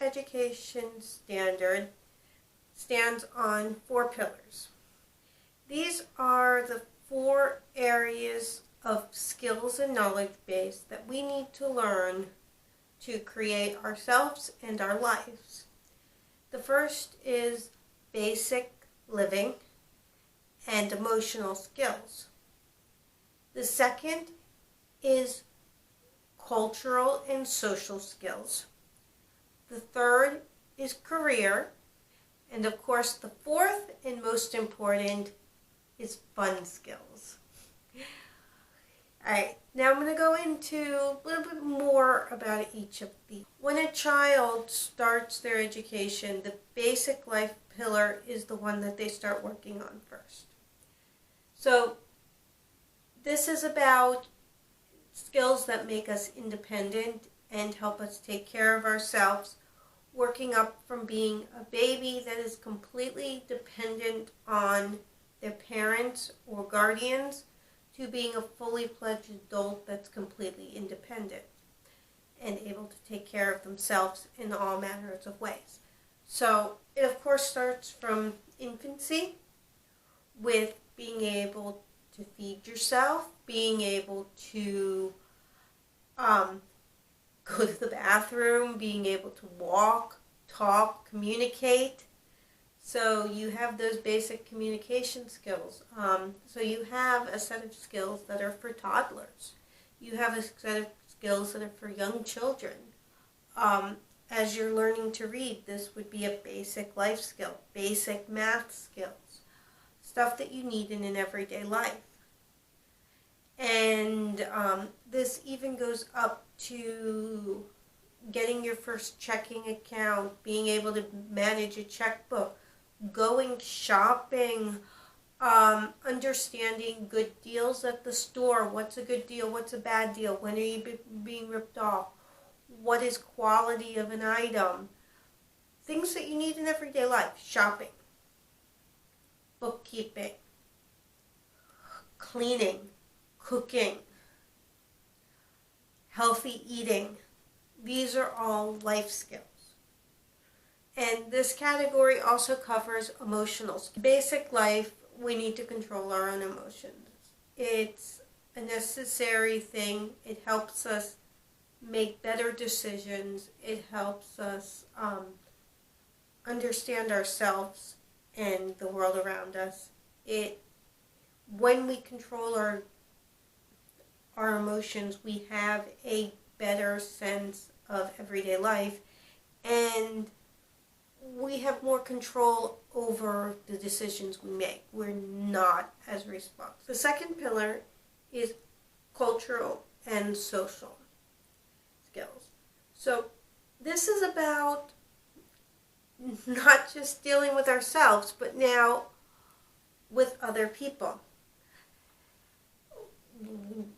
education standard stands on 4 pillars. These are the 4 areas of skills and knowledge base that we need to learn to create ourselves and our lives. The first is basic living and emotional skills. The second is cultural and social skills. The third is career. And of course, the fourth and most important is fun skills. Alright, now I'm going to go into a little bit more about each of these. When a child starts their education, the basic life pillar is the one that they start working on first. So this is about skills that make us independent and help us take care of ourselves, working up from being a baby that is completely dependent on their parents or guardians to being a fully fledged adult that's completely independent and able to take care of themselves in all manners of ways. So it of course starts from infancy with being able to feed yourself, being able to go to the bathroom, being able to walk, talk, communicate. So you have those basic communication skills. So you have a set of skills that are for toddlers. You have a set of skills that are for young children. As you're learning to read, this would be a basic life skill, basic math skills, stuff that you need in an everyday life. And this even goes up to getting your first checking account, being able to manage a checkbook, going shopping, understanding good deals at the store. What's a good deal? What's a bad deal? When are you being ripped off? What is quality of an item? Things that you need in everyday life. Shopping, bookkeeping, cleaning, cooking, healthy eating. These are all life skills. And this category also covers emotional skills. Basic life, we need to control our own emotions. It's a necessary thing. It helps us make better decisions. It helps us understand ourselves and the world around us. When we control our emotions, we have a better sense of everyday life, and we have more control over the decisions we make. We're not as responsible. The second pillar is cultural and social skills. So this is about not just dealing with ourselves, but now with other people.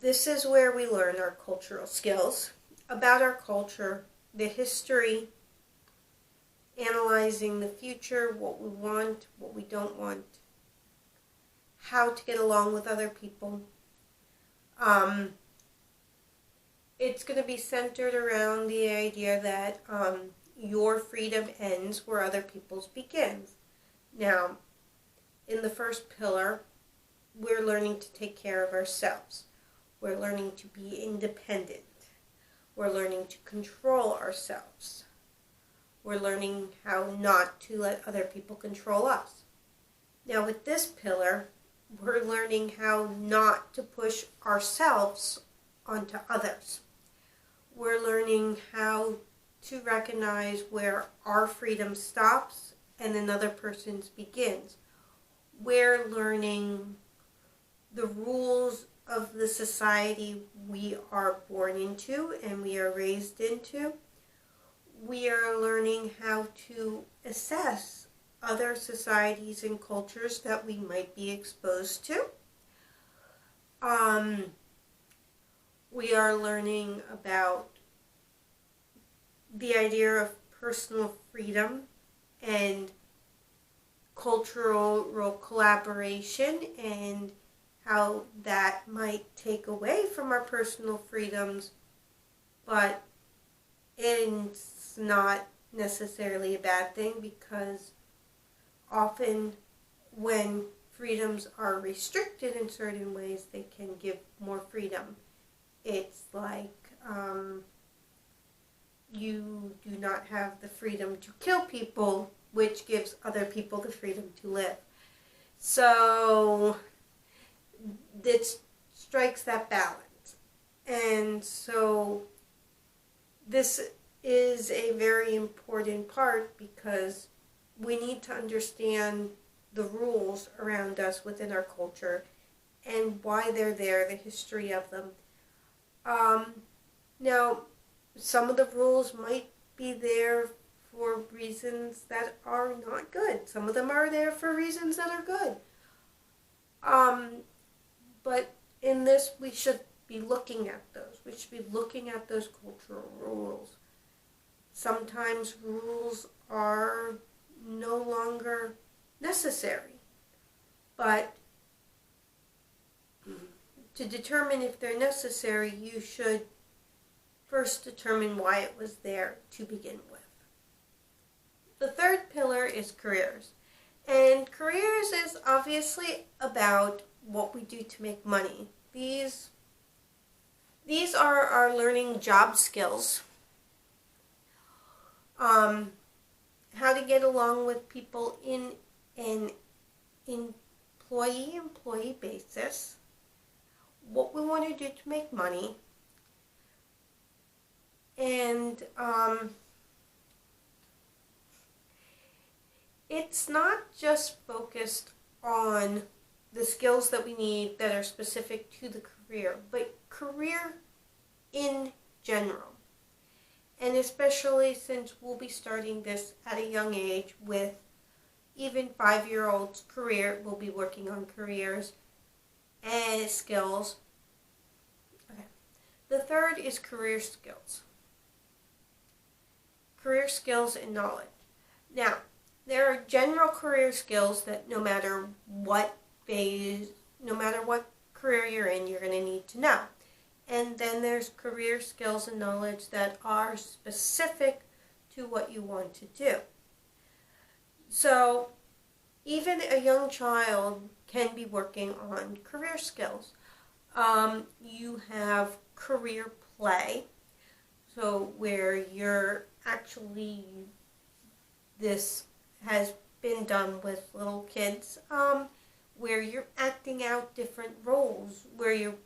This is where we learn our cultural skills, about our culture, the history, analyzing the future, what we want, what we don't want, how to get along with other people. It's going to be centered around the idea that your freedom ends where other people's begins. Now, in the first pillar, we're learning to take care of ourselves. We're learning to be independent. We're learning to control ourselves. We're learning how not to let other people control us. Now with this pillar, we're learning how not to push ourselves onto others. We're learning how to recognize where our freedom stops and another person's begins. We're learning the rules of the society we are born into and we are raised into. We are learning how to assess other societies and cultures that we might be exposed to. We are learning about the idea of personal freedom and cultural collaboration and how that might take away from our personal freedoms, but it's not necessarily a bad thing, because often when freedoms are restricted in certain ways, they can give more freedom. It's like you do not have the freedom to kill people, which gives other people the freedom to live. So it strikes that balance. And so this is a very important part, because we need to understand the rules around us within our culture and why they're there, the history of them. Now, some of the rules might be there for reasons that are not good. Some of them are there for reasons that are good. But in this, we should be looking at those. We should be looking at those cultural rules. Sometimes rules are no longer necessary, but to determine if they're necessary, you should first determine why it was there to begin with. The third pillar is careers. And careers is obviously about what we do to make money. These are our learning job skills. How to get along with people in an employee basis, what we want to do to make money, and it's not just focused on the skills that we need that are specific to the career, but career in general. And especially since we'll be starting this at a young age with even 5-year-olds' career, we'll be working on careers and skills. Okay. The third is career skills. Career skills and knowledge. Now, there are general career skills that no matter what phase, no matter what career you're in, you're going to need to know. And then there's career skills and knowledge that are specific to what you want to do. So even a young child can be working on career skills. You have career play, so where you're actually, this has been done with little kids, where you're acting out different roles, where you're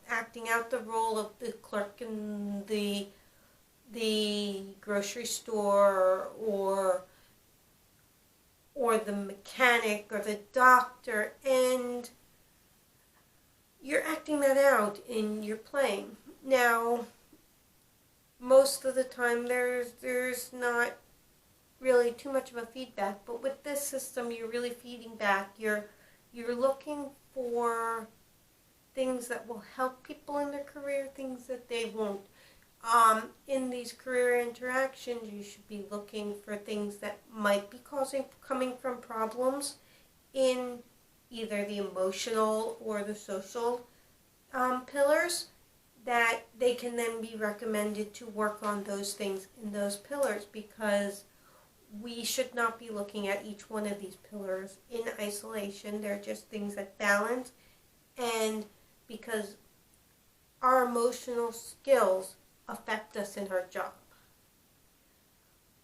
acting out the role of the clerk in the grocery store, or the mechanic, or the doctor, and you're acting that out in your playing. Now, most of the time there's not really too much of a feedback, but with this system you're really feeding back. You're looking for things that will help people in their career, things that they won't. In these career interactions, you should be looking for things that might be coming from problems in either the emotional or the social pillars, that they can then be recommended to work on those things in those pillars, because we should not be looking at each one of these pillars in isolation. They're just things that balance, and because our emotional skills affect us in our job.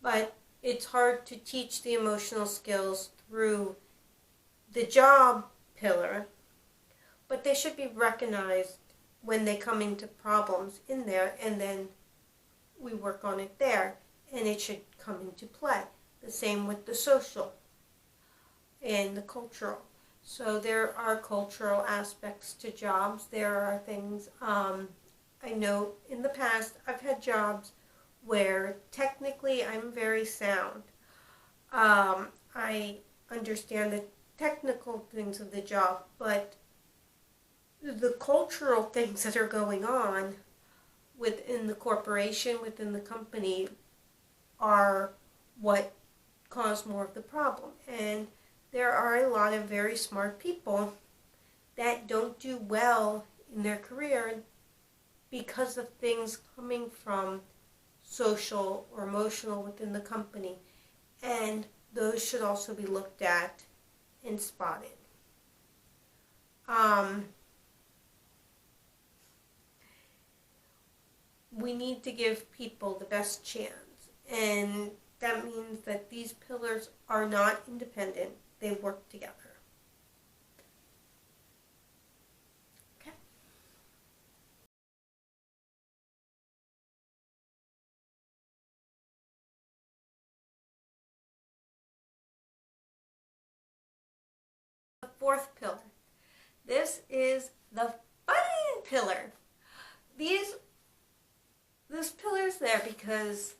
But it's hard to teach the emotional skills through the job pillar, but they should be recognized when they come into problems in there, and then we work on it there, and it should come into play. The same with the social and the cultural. So there are cultural aspects to jobs. There are things, I know in the past I've had jobs where technically I'm very sound. I understand the technical things of the job, but the cultural things that are going on within the corporation, within the company, are what cause more of the problem. And there are a lot of very smart people that don't do well in their career because of things coming from social or emotional within the company, and those should also be looked at and spotted. We need to give people the best chance, and that means that these pillars are not independent, they work together. Okay. The fourth pillar. This is the fun pillar. This pillar is there because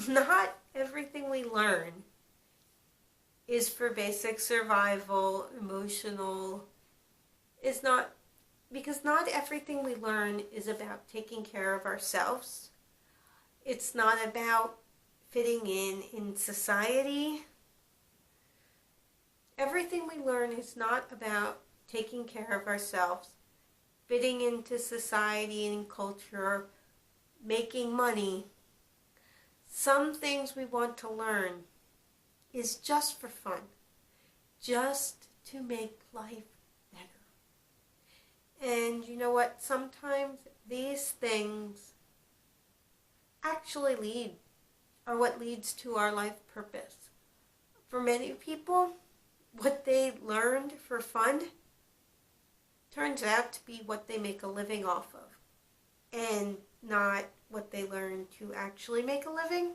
not everything we learn is for basic survival, emotional, is not, because not everything we learn is about taking care of ourselves. It's not about fitting in society. Everything we learn is not about taking care of ourselves, fitting into society and culture, making money. Some things we want to learn is just for fun, just to make life better. And you know what? Sometimes these things actually are what leads to our life purpose. For many people, what they learned for fun turns out to be what they make a living off of, and not what they learn to actually make a living.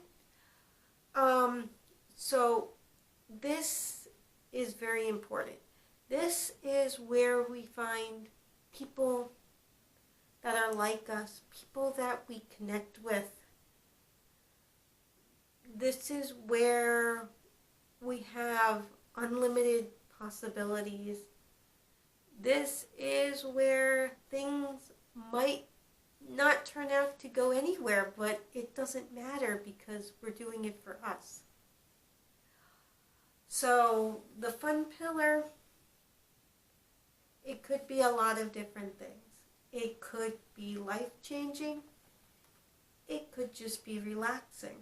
So this is very important. This is where we find people that are like us, people that we connect with. This is where we have unlimited possibilities. This is where things might not turn out to go anywhere, but it doesn't matter because we're doing it for us. So the fun pillar, it could be a lot of different things. It could be life-changing. It could just be relaxing.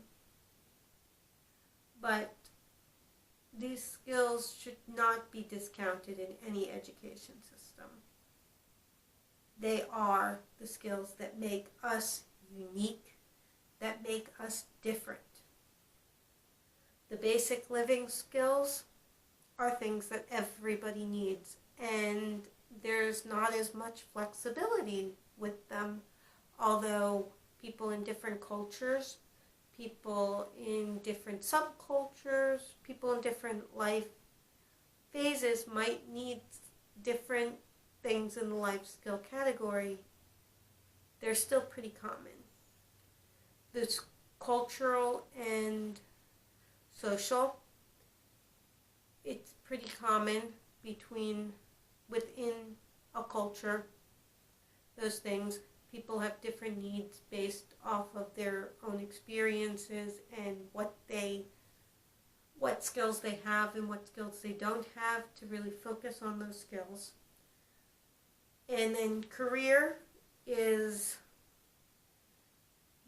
But these skills should not be discounted in any education system. They are the skills that make us unique, that make us different. The basic living skills are things that everybody needs, and there's not as much flexibility with them, although people in different cultures, people in different subcultures, people in different life phases might need different things in the life skill category. They're still pretty common. This cultural and social, it's pretty common within a culture. Those things, people have different needs based off of their own experiences and what skills they have and what skills they don't have, to really focus on those skills. And then career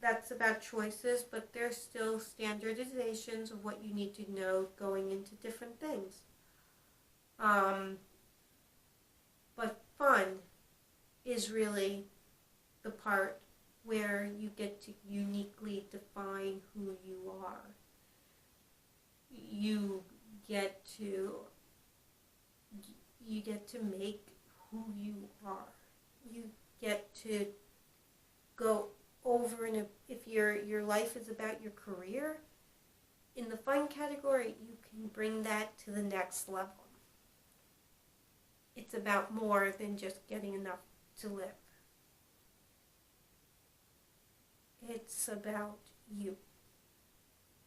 that's about choices, but there's still standardizations of what you need to know going into different things. But fun is really the part where you get to uniquely define who you are. You get to make who you are. You get to go over, and if your life is about your career, in the fun category, you can bring that to the next level. It's about more than just getting enough to live. It's about you.